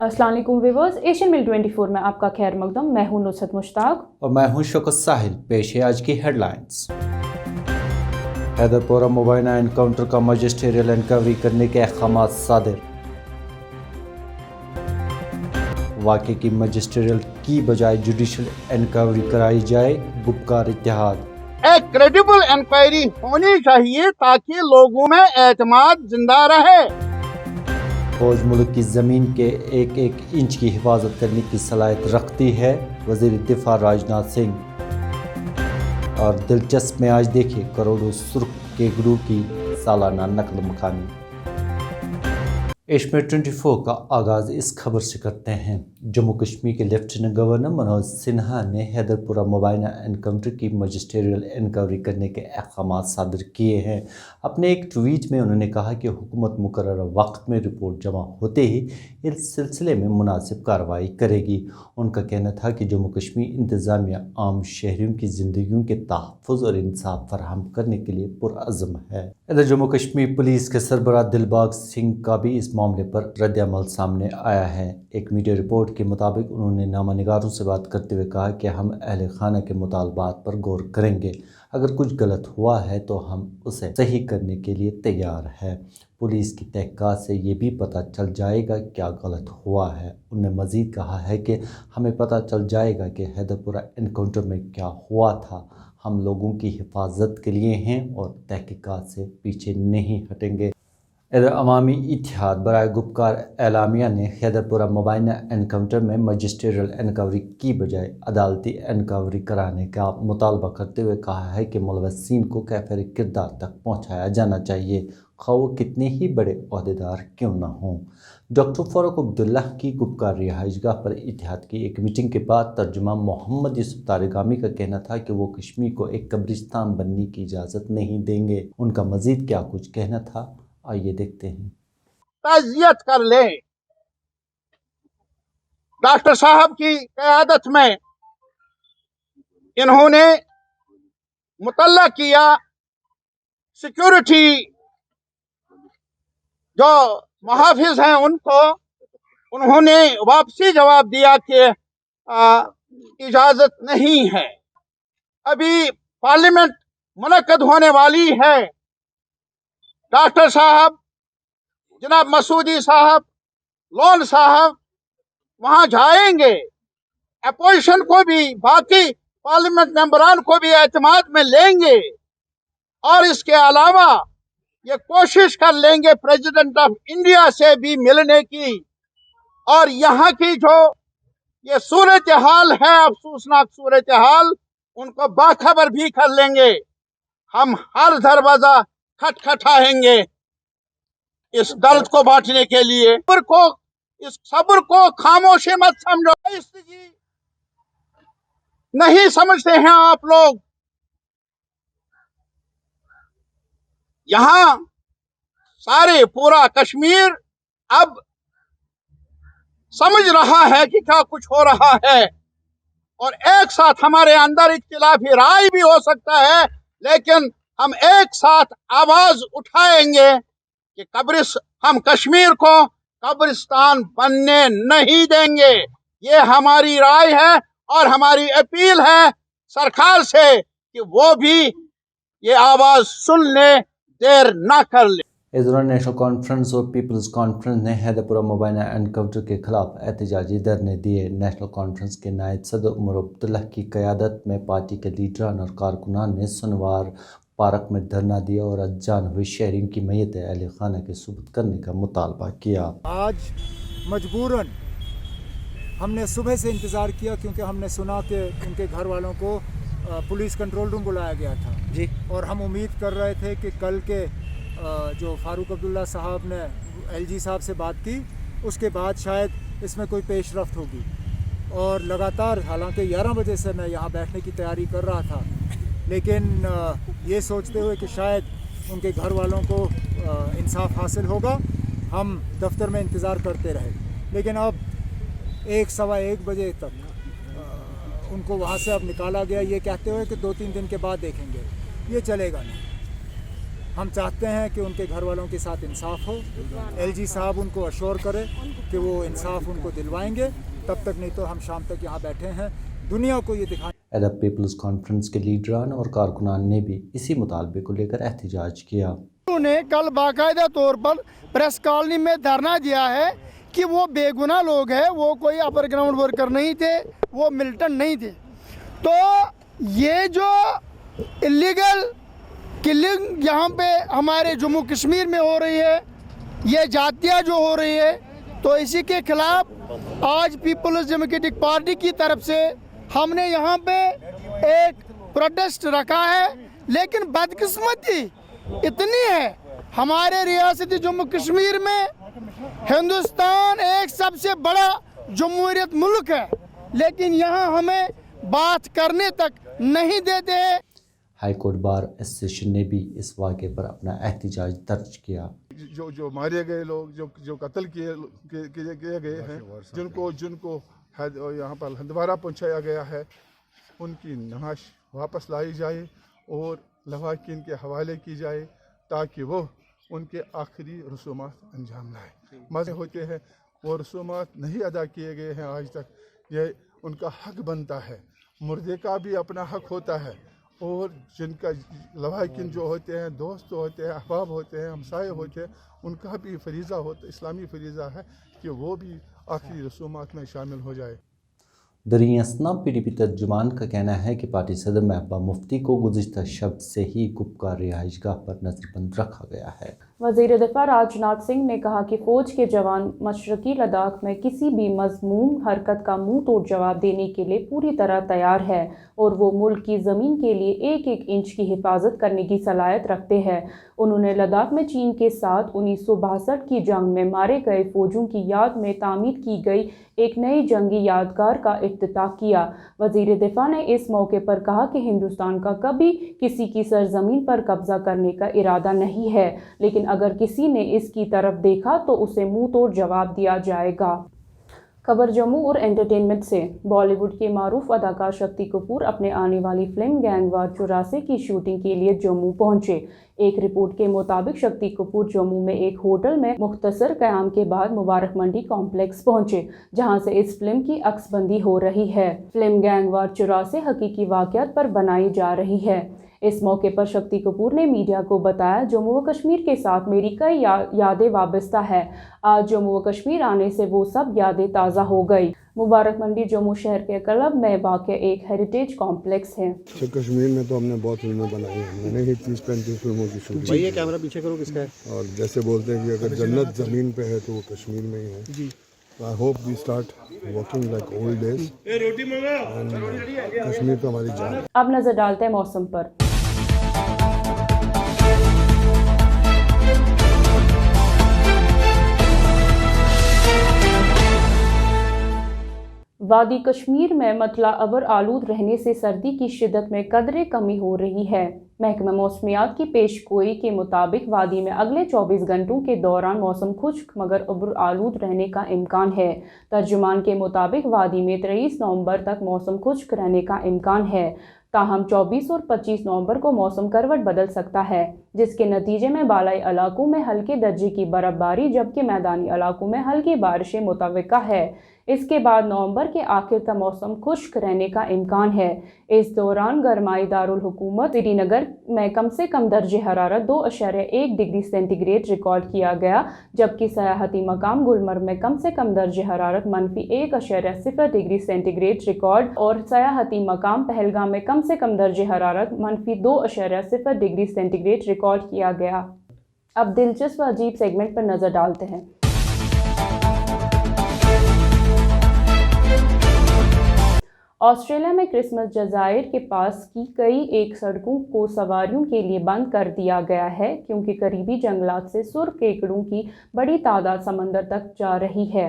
अस्सलाम वालेकुम viewers, Asian मिल 24 में आपका खैर मकदम। मैं हूं नुसरत मुश्ताक और मैं हूं शौकत साहिल। पेश है आज की हेडलाइंस। हैदरपुरा मुबैना एनकाउंटर का मजिस्ट्रियल इंक्वायरी करने के अहकाम सादिर। वाक़े की मजिस्ट्रियल की बजाय जुडिशल इंक्वायरी कराई जाए, गुपकार इत्तेहाद। एक क्रेडिबल इंक्वायरी होनी चाहिए ताकि लोगों में एतमाद जिंदा रहे। फौज मुल्क की ज़मीन के एक एक इंच की हिफाजत करने की सलाहियत रखती है, वज़ीर दिफा राजनाथ सिंह। और दिलचस्प में आज देखिए करोड़ों सुर्ख के गुरु की सालाना नकल मकानी। एशियन 24 का आगाज़ इस खबर से करते हैं। जम्मू कश्मीर के लेफ्टिनेंट गवर्नर मनोज सिन्हा ने हैदरपुरा मुबैना एनकाउंटर की मजिस्ट्रियल इंक्वायरी करने के अहकाम सादर किए हैं। अपने एक ट्वीट में उन्होंने कहा कि हुकूमत मुकर्रर वक्त में रिपोर्ट जमा होते ही इस सिलसिले में मुनासिब कार्रवाई करेगी। उनका कहना था कि जम्मू कश्मीर इंतज़ामिया आम शहरियों की ज़िंदगियों के तहफ़्फ़ुज़ और इंसाफ फराहम करने के लिए पुरअज़्म है। इधर जम्मू कश्मीर पुलिस के सरबराह दिलबाग सिंह का भी इस मामले पर रद्द-ए-अमल सामने आया है। एक मीडिया रिपोर्ट के मुताबिक उन्होंने नामानिगारों से बात करते हुए कहा कि हम अहले खाना के मुतालबात पर गौर करेंगे, अगर कुछ गलत हुआ है तो हम उसे सही करने के लिए तैयार है। पुलिस की तहक़ीक़ात से ये भी पता चल जाएगा क्या गलत हुआ है। उन्होंने मज़ीद कहा है कि हमें पता चल जाएगा कि हैदरपुरा एनकाउंटर में क्या हुआ था। हम लोगों की हिफाजत के लिए हैं और तहक़ीक़ात से पीछे नहीं हटेंगे। इधर अवामी इत्तेहाद बराए गुपकार एलामिया ने हैदरपुरा मुबैना एनकाउंटर में मजिस्ट्रियल इंक्वायरी की बजाय अदालती इंक्वायरी कराने का मुतालबा करते हुए कहा है कि मुलव्वसीन को कैफिर किरदार तक पहुँचाया जाना चाहिए, ख़वाह वो कितने ही बड़े अहदेदार क्यों न हों। डॉक्टर फ़ारूक अब्दुल्ला की गुपकार रिहाइशगाह पर इत्तेहाद की एक मीटिंग के बाद तर्जुमा मोहम्मद यूसुफ तारिगामी का कहना था कि वो कश्मीर को एक कब्रिस्तान बनने की इजाज़त नहीं देंगे। उनका मज़ीद क्या कुछ कहना था, आइए देखते हैं। ताज़ियत कर ले। डॉक्टर साहब की क़यादत में इन्होंने मुतल्ला किया सिक्योरिटी जो मुहाफिज हैं उनको, उन्होंने वापसी जवाब दिया कि इजाज़त नहीं है। अभी पार्लियामेंट मुनक्कद होने वाली है। डॉक्टर साहब, जनाब मसूदी साहब, लोन साहब वहां जाएंगे। अपोजिशन को भी, बाकी पार्लियामेंट मेंबरान को भी एतमाद में लेंगे और इसके अलावा ये कोशिश कर लेंगे प्रेसिडेंट ऑफ इंडिया से भी मिलने की। और यहाँ की जो ये सूरत हाल है, अफसोसनाक सूरत हाल, उनको बाखबर भी कर लेंगे। हम हर दरवाजा खटखटाएंगे इस दर्द को बांटने के लिए। इस सब्र को खामोशी मत समझो। नहीं समझते हैं आप लोग। यहाँ सारे पूरा कश्मीर अब समझ रहा है कि क्या कुछ हो रहा है और एक साथ हमारे अंदर इख्तिलाफी राय भी हो सकता है, लेकिन हम एक साथ आवाज उठाएंगे कि हम कश्मीर को कब्रिस्तान बनने नहीं देंगे। ये हमारी राय है और हमारी अपील है सरकार से कि वो भी ये आवाज सुन ले, देर ना कर ले। इस दौरान नेशनल कॉन्फ्रेंस और पीपल्स कॉन्फ्रेंस ने हैदरपुरा मुबैना एनकाउंटर के खिलाफ एहतजाजी धरने दिए। नेशनल कॉन्फ्रेंस के नायब सदर उमर अब्दुल्ला की क़यादत में पार्टी के लीडरान और कारकुनान ने सोमवार पार्क में धरना दिया और अनजान हुए शहरियों की मैयत अहले खाना के सुपुर्द करने का मुतालबा किया। आज मजबूरन हमने सुबह से इंतज़ार किया क्योंकि हमने सुना कि उनके घर वालों को पुलिस कंट्रोल रूम बुलाया गया था जी, और हम उम्मीद कर रहे थे कि कल के जो फ़ारूक अब्दुल्ला साहब ने एलजी साहब से बात की उसके बाद शायद इसमें कोई पेशरफ्त होगी। और लगातार, हालांकि 11 बजे से मैं यहाँ बैठने की तैयारी कर रहा था, लेकिन ये सोचते हुए कि शायद उनके घर वालों को इंसाफ हासिल होगा, हम दफ्तर में इंतज़ार करते रहे। लेकिन अब 1-1:15 बजे तक उनको वहाँ से अब निकाला गया, ये कहते हुए कि 2-3 दिन के बाद देखेंगे। ये चलेगा नहीं। हम चाहते हैं कि उनके घर वालों के साथ इंसाफ हो। एलजी साहब उनको अश्योर करे कि वो इंसाफ उनको दिलवाएंगे, तब तक नहीं तो हम शाम तक यहाँ बैठे हैं दुनिया को ये दिखाएं। अरब पीपल्स कॉन्फ्रेंस के लीडरान और कारकुनान ने भी इसी मुतालबे को लेकर एहतजाज किया। उन्होंने कल बाकायदा तौर पर प्रेस कॉलोनी में धरना दिया है कि वो बेगुनाह लोग हैं, वो कोई अपर ग्राउंड वर्कर नहीं थे, वो मिलिटेंट नहीं थे। तो ये जो इलीगल किलिंग यहाँ पे हमारे जम्मू कश्मीर में हो रही है, ये जातियाँ जो हो रही है, तो इसी के खिलाफ आज पीपल्स डेमोक्रेटिक पार्टी की तरफ से हमने यहाँ पे एक प्रोटेस्ट रखा है। लेकिन बदकिस्मती इतनी है, हमारे रियासती जम्मू कश्मीर में हिंदुस्तान एक सबसे बड़ा जमहूरियत मुल्क है, लेकिन यहाँ हमें बात करने तक नहीं देते हैं। हाई कोर्ट बार एसोसिएशन ने भी इस वाक़े पर अपना एहतजाज दर्ज किया। जो मारे गए लोग, जो कत्ल किए गए हैं, जिनको यहाँ पर हंदवारा पहुँचाया गया है, उनकी नमाज वापस लाई जाए और लवाकिन के हवाले की जाए ताकि वो उनके आखिरी रसूमात अंजाम लाए। मज़े होते हैं वो रसूमात नहीं अदा किए गए हैं आज तक, ये उनका हक बनता है। मुर्दे का भी अपना हक होता है और जिनका लवाकिन जो होते हैं, दोस्त होते हैं, अहबाब होते हैं, हमसाए होते हैं, उनका भी फरीज़ा होता, इस्लामी फरीज़ा है कि वो भी आखिरी रसूमात में शामिल हो जाए। दरीं असनाम PDP तर्जुमान का कहना है कि पार्टी सदर महबूबा मुफ्ती को गुज़िश्ता शब से ही गुपकार रिहाइशगाह पर नजरबंद रखा गया है। वज़ीर दिफ़ा राजनाथ सिंह ने कहा कि फ़ौज के जवान मशरक़ी लद्दाख में किसी भी मज़मूम हरकत का मुंह तोड़ जवाब देने के लिए पूरी तरह तैयार है और वो मुल्क की ज़मीन के लिए एक एक इंच की हिफाजत करने की सलाहियत रखते हैं। उन्होंने लद्दाख में चीन के साथ 1962 की जंग में मारे गए फ़ौजियों की याद में तामीर की गई एक नई जंगी यादगार का इफ्तिताह किया। वज़ीर दिफ़ा ने इस मौके पर कहा कि हिंदुस्तान का कभी किसी की सरजमीन पर कब्ज़ा करने का इरादा नहीं है, लेकिन अगर किसी ने इसकी तरफ देखा तो उसे मुंह तोड़ जवाब दिया जाएगा। खबर जम्मू और एंटरटेनमेंट से। बॉलीवुड के मारूफ अदाकार शक्ति कपूर अपने आने वाली फिल्म गैंगवार 84 की शूटिंग के लिए जम्मू पहुंचे। एक रिपोर्ट के मुताबिक शक्ति कपूर जम्मू में एक होटल में मुख्तसर क़याम के बाद मुबारक मंडी कॉम्प्लेक्स पहुंचे, जहां से इस फिल्म की अक्सबंदी हो रही है। फिल्म गैंगवार 84 हकीकी वाक़यात पर बनाई जा रही है। इस मौके पर शक्ति कपूर ने मीडिया को बताया, जम्मू व कश्मीर के साथ मेरी कई यादें वाबस्ता है। आज जम्मू व कश्मीर आने से वो सब यादें ताज़ा हो गई। मुबारक मंडी जम्मू शहर के क्लब में वाक़या एक हेरिटेज कॉम्प्लेक्स है। कश्मीर में तो हमने बहुत फिल्में बनाई हैं, मैंने ही 30-35 फिल्मों की शूटिंग। भाई ये कैमरा पीछे करो, किसका है? और जैसे बोलते हैं कि अगर जन्नत ज़मीन पे है तो वो कश्मीर में ही है जी। I hope we start working like old days. Kashmir तो हमारी जान। अब नजर डालते हैं मौसम पर। वादी कश्मीर में मतला अबर आलूद रहने से सर्दी की शिद्दत में कदरे कमी हो रही है। महकमा मौसमियात की पेशगोई के मुताबिक वादी में अगले 24 घंटों के दौरान मौसम खुश्क मगर अबर आलूद रहने का इम्कान है। तर्जुमान के मुताबिक वादी में 23 नवंबर तक मौसम खुश्क रहने का इम्कान है, ताहम 24 और 25 नवंबर को मौसम करवट बदल सकता है, जिसके नतीजे में बालाई इलाकों में हल्के दर्जे की बर्फबारी जबकि मैदानी इलाकों में हल्की बारिशें मुतवक्का है। इसके बाद नवंबर के आखिर तक मौसम खुश्क रहने का इम्कान है। इस दौरान गरमाई दारुल हुकूमत श्रीनगर में कम से कम दर्जे हरारत 2.1 डिग्री सेंटीग्रेड रिकॉर्ड किया गया, जबकि सयाहती मकाम गुलमर्ग में कम से कम दर्जे हरारत -1.0 डिग्री सेंटीग्रेड रिकॉर्ड और सयाहती मकाम पहलगाम में कम से कम दर्जे हरारत -2.0 डिग्री सेंटीग्रेड रिकॉर्ड किया गया। अब दिलचस्प अजीब सेगमेंट पर नज़र डालते हैं। ऑस्ट्रेलिया में क्रिसमस जज़ायर के पास की कई एक सड़कों को सवारियों के लिए बंद कर दिया गया है, क्योंकि करीबी जंगलात से सुर्ख केकड़ों की बड़ी तादाद समंदर तक जा रही है।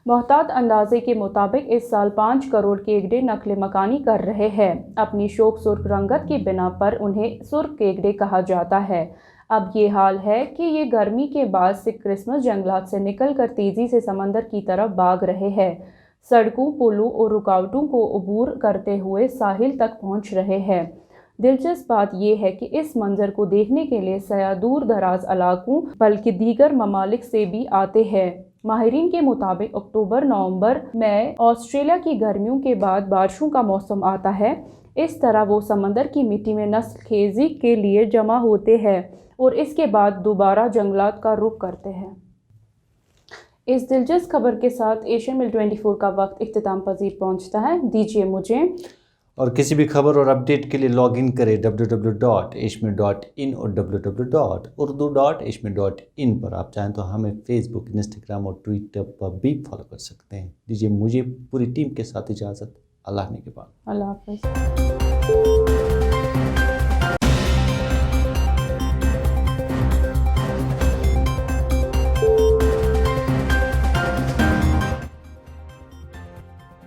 मोहतात अंदाजे के मुताबिक इस साल 5 करोड़ केकड़े नकल मकानी कर रहे हैं। अपनी शोक सुर्ख रंगत की बिना पर उन्हें सुर्ख केकड़े कहा जाता है। अब ये हाल है कि ये गर्मी के बाद से क्रिसमस जंगलात से निकलकर तेज़ी से समंदर की तरफ भाग रहे हैं। सड़कों, पुलों और रुकावटों को अबूर करते हुए साहिल तक पहुंच रहे हैं। दिलचस्प बात यह है कि इस मंजर को देखने के लिए सयाह दूर दराज इलाकों बल्कि दीगर ममालिक से भी आते हैं। माहिरीन के मुताबिक अक्टूबर नवंबर में ऑस्ट्रेलिया की गर्मियों के बाद बारिशों का मौसम आता है। इस तरह वो समंदर की मिट्टी में नस्ल खेजी के लिए जमा होते हैं और इसके बाद दोबारा जंगलात का रुख करते हैं। इस दिलचस्प खबर के साथ एशियन मिल 24 का वक्त इख्तिताम पजीर पहुंचता है। दीजिए मुझे और किसी भी खबर और अपडेट के लिए लॉग इन करें www.ashmir.in और www.urdu.ashmir.in पर। आप चाहें तो हमें फेसबुक, इंस्टाग्राम और ट्विटर पर भी फॉलो कर सकते हैं। दीजिए मुझे पूरी टीम के साथ इजाज़त। अल्लाह ने के बाद। अल्लाह हाफ़िज़।